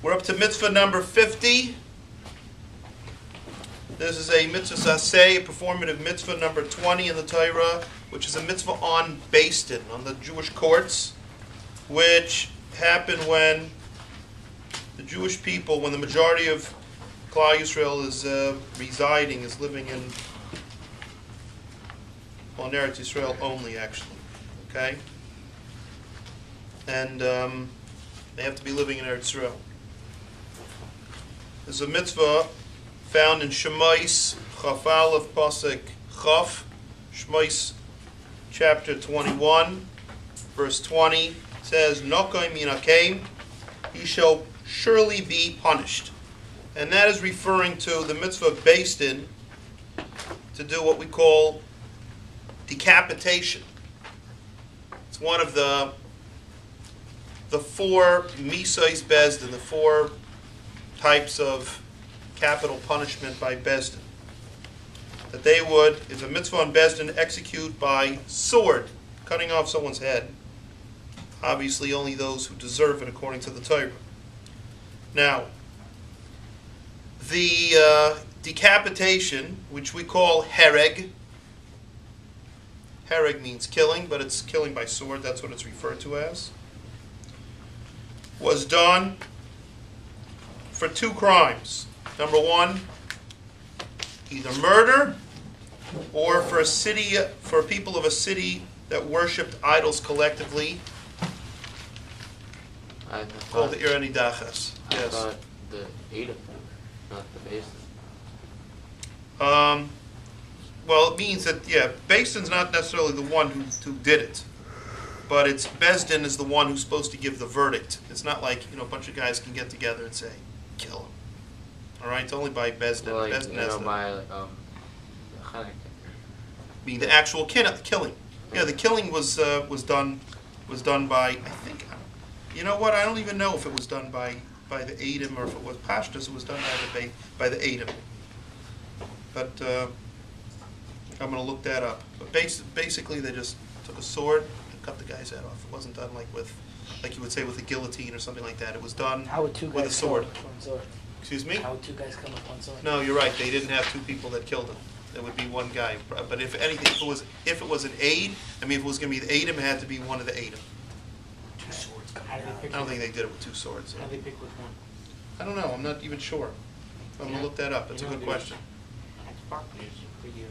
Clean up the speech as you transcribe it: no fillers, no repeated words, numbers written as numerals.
We're up to mitzvah number 50. This is a mitzvah saseh, a performative mitzvah number 20 in the Torah, which is a mitzvah on Beis Din, on the Jewish courts, which happened when the Jewish people, when the majority of Klal Yisrael is living in Eretz Yisrael only, actually. Okay? And they have to be living in Eretz Yisrael. There's a mitzvah found in Shemais, Chaf Aleph, Pasuk Chaf, Shemais chapter 21, verse 20, says, Nokai minakeim, he shall surely be punished. And that is referring to the mitzvah of Beis Din to do what we call decapitation. It's one of the four misais Beis Din, the four types of capital punishment by Beis Din. That they would, if a mitzvah on Beis Din, execute by sword, cutting off someone's head. Obviously only those who deserve it according to the Torah. Now, the decapitation, which we call hereg means killing, but it's killing by sword, that's what it's referred to as, was done for two crimes. Number one, either murder or for people of a city that worshipped idols collectively, called the Irani Dachas. I thought the Edom, not the Beis Din. Well, it means that, Beis Din's not necessarily the one who did it, but it's Beis Din is the one who's supposed to give the verdict. It's not like, a bunch of guys can get together and say, kill him. All right, it's only by Beis Din. Well, Beis Din has by being the actual killing. Yeah, the killing was done by, I think. You know what? I don't even know if it was done by the Edom or if it was Pashtus. It was done by the Edom. But I'm going to look that up. But basically, they just took a sword and cut the guy's head off. It wasn't done like you would say with a guillotine or something like that. It was done with a sword. Excuse me? How would two guys come with one sword? No, you're right. They didn't have two people that killed him. There would be one guy. But if anything, if it was an aid, if it was going to be the Edom, it had to be one of the Edom. Two swords. I don't think they did it with two swords. How did they pick with one? I don't know. I'm not even sure. I'm going to look that up. That's a good question. That's probably pretty